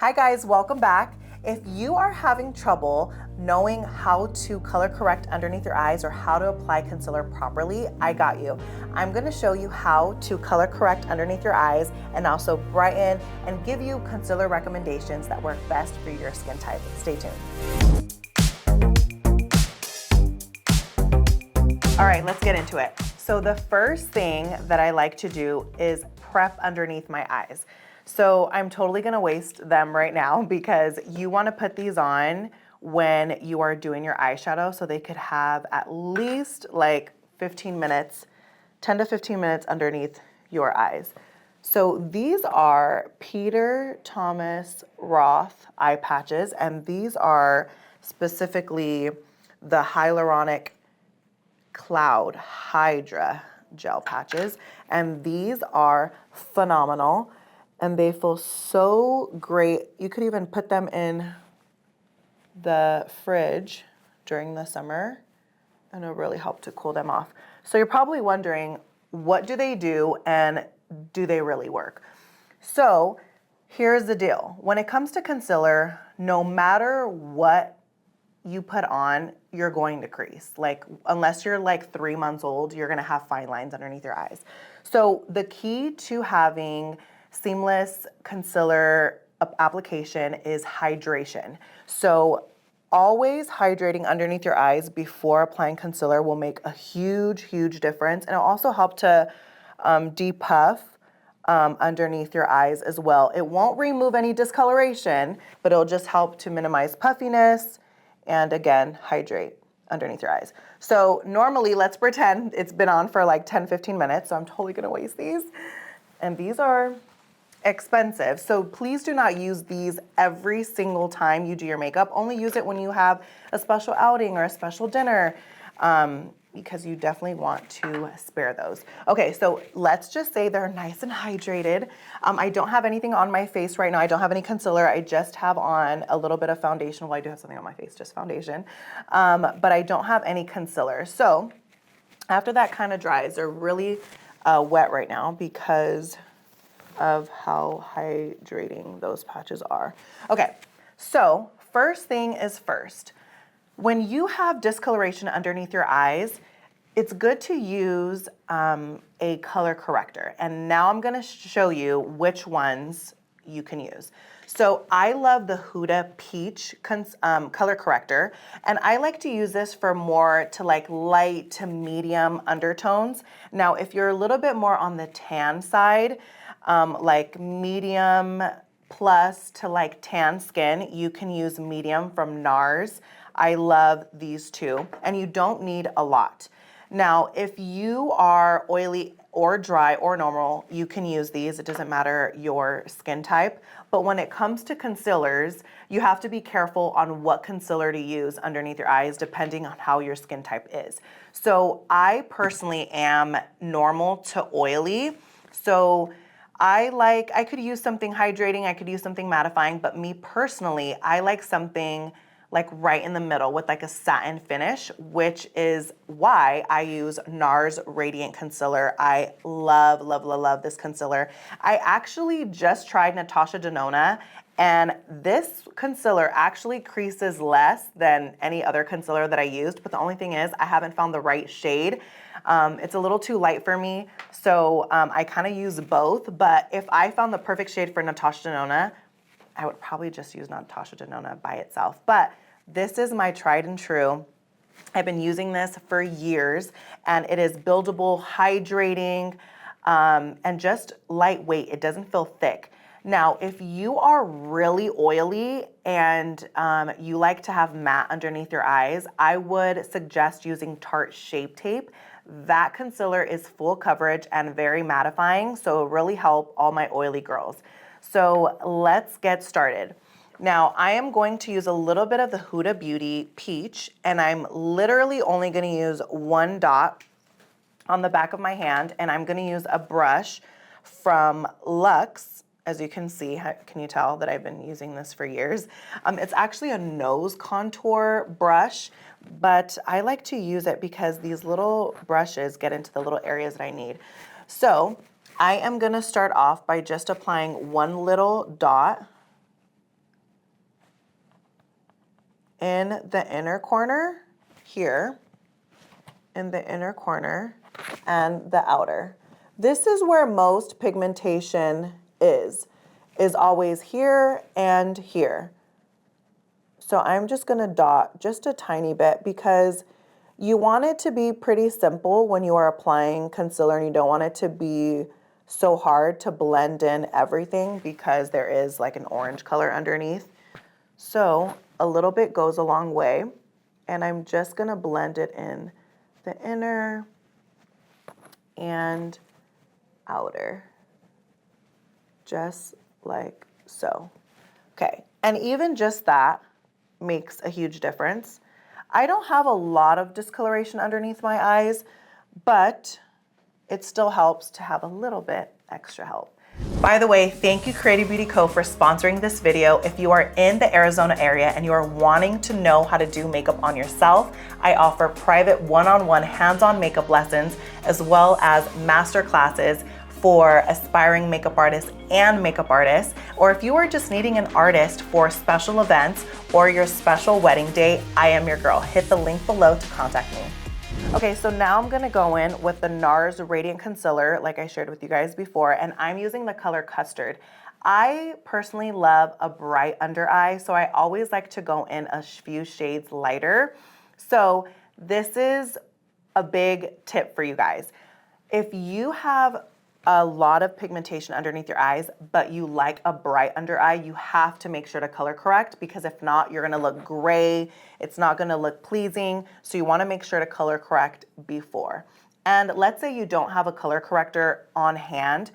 Hi guys, welcome back. If you are having trouble knowing how to color correct underneath your eyes or how to apply concealer properly, I got you. I'm gonna show you how to color correct underneath your eyes and also brighten and give you concealer recommendations that work best for your skin type. Stay tuned. All right, let's get into it. So the first thing that I like to do is prep underneath my eyes. So I'm totally gonna waste them right now because you wanna put these on when you are doing your eyeshadow so they could have at least like 15 minutes, 10 to 15 minutes underneath your eyes. So these are Peter Thomas Roth eye patches, and these are specifically the Hyaluronic Cloud Hydra gel patches, and these are phenomenal and they feel so great. You could even put them in the fridge during the summer and it'll really help to cool them off. So you're probably wondering, what do they do and do they really work? So here's the deal. When it comes to concealer, no matter what you put on, you're going to crease. Like, unless you're like 3 months old, you're gonna have fine lines underneath your eyes. So the key to having seamless concealer application is hydration. So always hydrating underneath your eyes before applying concealer will make a huge, huge difference. And it'll also help to depuff underneath your eyes as well. It won't remove any discoloration, but it'll just help to minimize puffiness and again, hydrate underneath your eyes. So normally, let's pretend it's been on for like 10, 15 minutes. So I'm totally gonna waste these. And these are expensive. So please do not use these every single time you do your makeup. Only use it when you have a special outing or a special dinner, because you definitely want to spare those. Okay, so let's just say they're nice and hydrated. I don't have anything on my face right now. I don't have any concealer. I just have on a little bit of foundation. Well, I do have something on my face, just foundation. But I don't have any concealer. So after that kind of dries, they're really wet right now because of how hydrating those patches are. Okay, so first thing is first. When you have discoloration underneath your eyes, it's good to use a color corrector. And now I'm gonna show you which ones you can use. So I love the Huda Peach color corrector, and I like to use this for more to like light to medium undertones. Now, if you're a little bit more on the tan side, like medium plus to like tan skin, you can use medium from Nars. I love these two, and you don't need a lot. Now, if you are oily or dry or normal, you can use these. It doesn't matter your skin type. But when it comes to concealers, you have to be careful on what concealer to use underneath your eyes, depending on how your skin type is. So I personally am normal to oily. So I could use something hydrating, I could use something mattifying, but me personally, I like something like right in the middle with like a satin finish, which is why I use Nars Radiant Concealer. I love, love, love, love this concealer. I actually just tried Natasha Dennona, and this concealer actually creases less than any other concealer that I used, but the only thing is I haven't found the right shade. It's a little too light for me, so I kind of use both, but if I found the perfect shade for Natasha Dennona, I would probably just use Natasha Dennona by itself. But this is my tried and true. I've been using this for years, and it is buildable, hydrating, and just lightweight. It doesn't feel thick. Now, if you are really oily and you like to have matte underneath your eyes, I would suggest using Tarte Shape Tape. That concealer is full coverage and very mattifying, so it'll really help all my oily girls. So let's get started. Now, I am going to use a little bit of the Huda Beauty Peach, and I'm literally only gonna use one dot on the back of my hand, and I'm gonna use a brush from Luxe. As you can see, can you tell that I've been using this for years? It's actually a nose contour brush, but I like to use it because these little brushes get into the little areas that I need. So I am gonna start off by just applying one little dot in the inner corner here, in the inner corner and the outer. This is where most pigmentation is always here and here. So I'm just gonna dot just a tiny bit because you want it to be pretty simple when you are applying concealer, and you don't want it to be so hard to blend in everything because there is like an orange color underneath. So a little bit goes a long way, and I'm just gonna blend it in the inner and outer, just like so. Okay, and even just that makes a huge difference. I don't have a lot of discoloration underneath my eyes, but it still helps to have a little bit extra help. By the way, thank you Creative Beauty Co. for sponsoring this video. If you are in the Arizona area and you are wanting to know how to do makeup on yourself, I offer private one-on-one hands-on makeup lessons as well as master classes for aspiring makeup artists and makeup artists, or if you are just needing an artist for special events or your special wedding day, I am your girl. Hit the link below to contact me. Okay, so now I'm gonna go in with the Nars Radiant Concealer, like I shared with you guys before, and I'm using the color Custard. I personally love a bright under eye, so I always like to go in a few shades lighter. So this is a big tip for you guys. If you have a lot of pigmentation underneath your eyes, but you like a bright under eye, you have to make sure to color correct, because if not, you're gonna look gray. It's not gonna look pleasing. So you wanna make sure to color correct before. And let's say you don't have a color corrector on hand.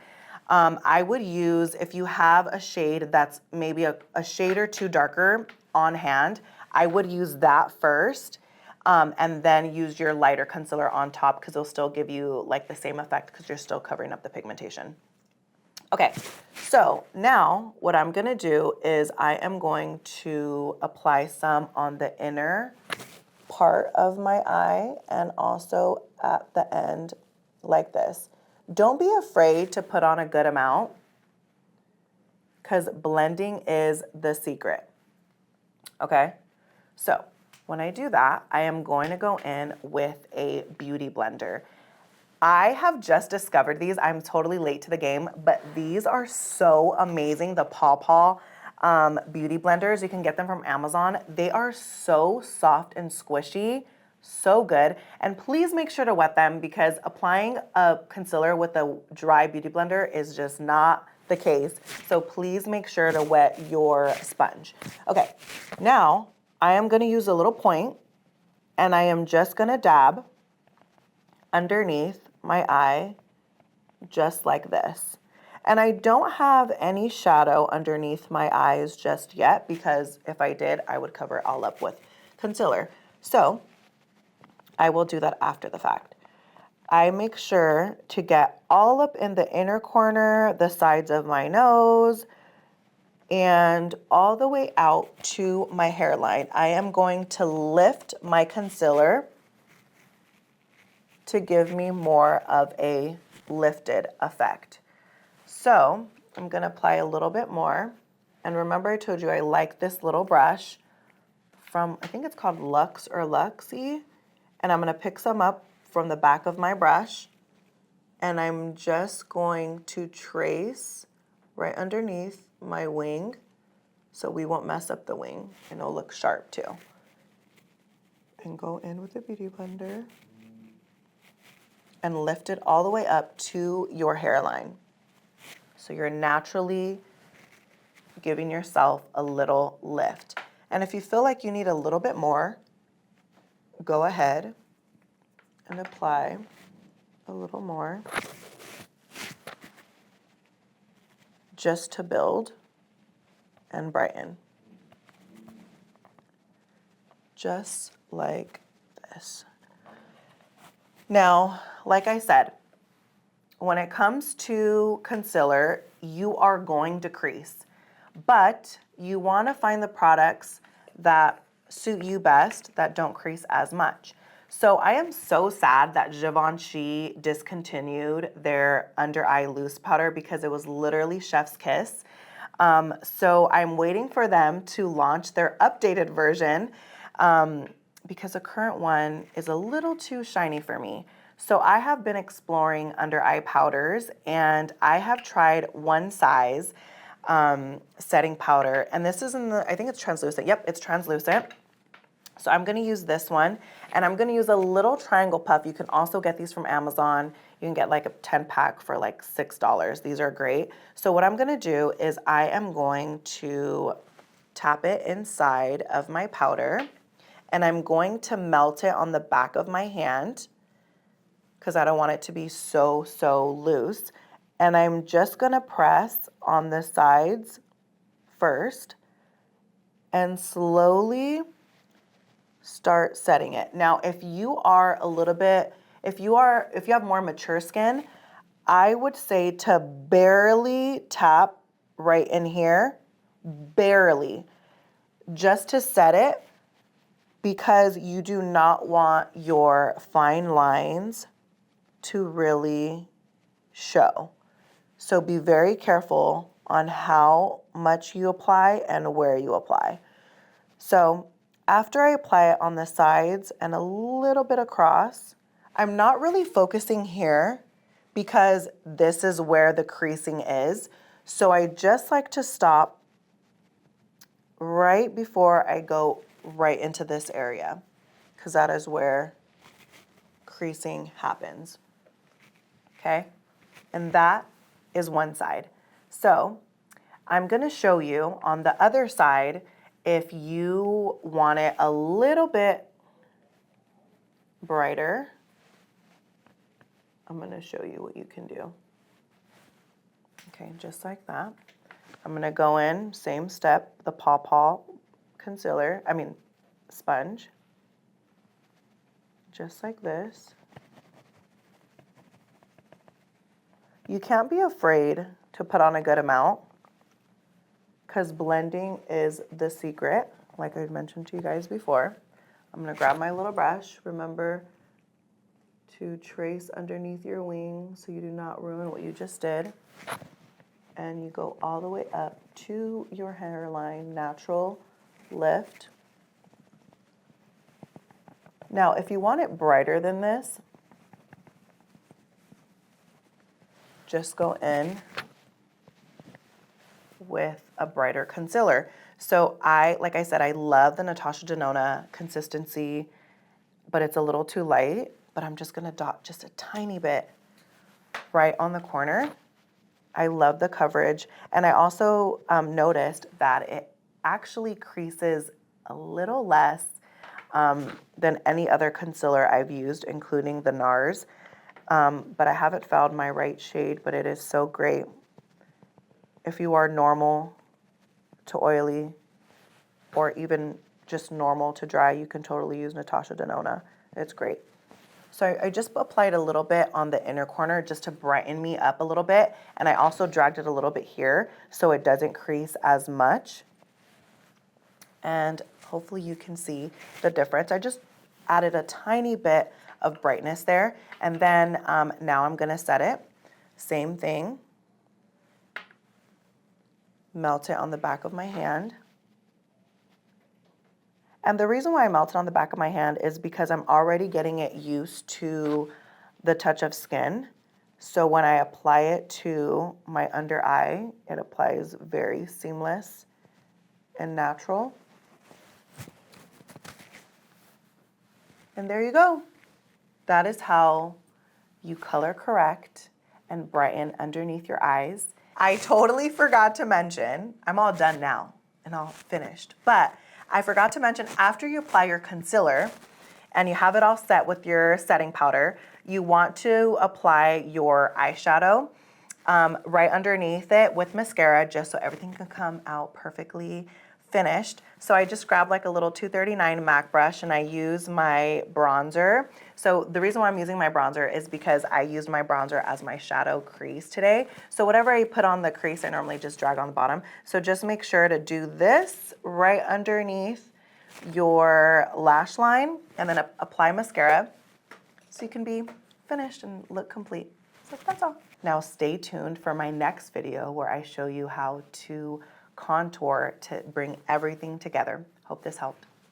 I would use, if you have a shade that's maybe a shade or two darker on hand, I would use that first. And then use your lighter concealer on top, because it'll still give you like the same effect because you're still covering up the pigmentation. Okay, so now what I'm gonna do is I am going to apply some on the inner part of my eye and also at the end like this. Don't be afraid to put on a good amount, because blending is the secret, okay? So when I do that, I am going to go in with a beauty blender. I have just discovered these. I'm totally late to the game, but these are so amazing. The Paw Paw beauty blenders, you can get them from Amazon. They are so soft and squishy, so good. And please make sure to wet them, because applying a concealer with a dry beauty blender is just not the case. So please make sure to wet your sponge. Okay, now I am gonna use a little point, and I am just gonna dab underneath my eye, just like this. And I don't have any shadow underneath my eyes just yet, because if I did, I would cover it all up with concealer. So I will do that after the fact. I make sure to get all up in the inner corner, the sides of my nose, and all the way out to my hairline. I am going to lift my concealer to give me more of a lifted effect. So I'm gonna apply a little bit more. And remember, I told you I like this little brush from, I think it's called Luxe or Luxie. And I'm gonna pick some up from the back of my brush. And I'm just going to trace right underneath my wing, so we won't mess up the wing, and it'll look sharp too. And go in with the beauty blender and lift it all the way up to your hairline. So you're naturally giving yourself a little lift. And if you feel like you need a little bit more, go ahead and apply a little more, just to build and brighten. Just like this. Now, like I said, when it comes to concealer, you are going to crease, but you want to find the products that suit you best, that don't crease as much. So I am so sad that Givenchy discontinued their under eye loose powder, because it was literally chef's kiss. So I'm waiting for them to launch their updated version. because the current one is a little too shiny for me. So I have been exploring under eye powders, and I have tried one size setting powder, and this is in the, I think it's translucent. Yep, it's translucent. So I'm gonna use this one, and I'm gonna use a little triangle puff. You can also get these from Amazon. You can get like a 10 pack for like $6. These are great. So what I'm gonna do is I am going to tap it inside of my powder, and I'm going to melt it on the back of my hand because I don't want it to be so loose. And I'm just gonna press on the sides first and slowly start setting it. Now, if you are a little bit, if you have more mature skin, I would say to barely tap right in here, barely, just to set it, because you do not want your fine lines to really show. So be very careful on how much you apply and where you apply. So after I apply it on the sides and a little bit across, I'm not really focusing here because this is where the creasing is. So I just like to stop right before I go right into this area, because that is where creasing happens. Okay, and that is one side. So I'm gonna show you on the other side, if you want it a little bit brighter, I'm gonna show you what you can do. Okay, just like that. I'm gonna go in, same step, the Paw concealer, sponge, just like this. You can't be afraid to put on a good amount, because blending is the secret, like I mentioned to you guys before. I'm gonna grab my little brush. Remember to trace underneath your wing so you do not ruin what you just did. And you go all the way up to your hairline, natural lift. Now, if you want it brighter than this, just go in with a brighter concealer. So like I said, I love the Natasha Dennona consistency, but it's a little too light, but I'm just gonna dot just a tiny bit right on the corner. I love the coverage. And I also noticed that it actually creases a little less than any other concealer I've used, including the Nars. But I haven't found my right shade, but it is so great. If you are normal to oily, or even just normal to dry, you can totally use Natasha Dennona. It's great. So I just applied a little bit on the inner corner just to brighten me up a little bit. And I also dragged it a little bit here so it doesn't crease as much. And hopefully you can see the difference. I just added a tiny bit of brightness there. And then now I'm gonna set it. Same thing. Melt it on the back of my hand. And the reason why I melt it on the back of my hand is because I'm already getting it used to the touch of skin. So when I apply it to my under eye, it applies very seamless and natural. And there you go. That is how you color correct and brighten underneath your eyes. I totally forgot to mention, I'm all done now and all finished, but I forgot to mention, after you apply your concealer and you have it all set with your setting powder, you want to apply your eyeshadow right underneath it with mascara, just so everything can come out perfectly finished. So I just grabbed like a little 239 MAC brush and I use my bronzer. So the reason why I'm using my bronzer is because I used my bronzer as my shadow crease today. So whatever I put on the crease, I normally just drag on the bottom. So just make sure to do this right underneath your lash line and then apply mascara so you can be finished and look complete. So that's all. Now stay tuned for my next video where I show you how to contour to bring everything together. Hope this helped.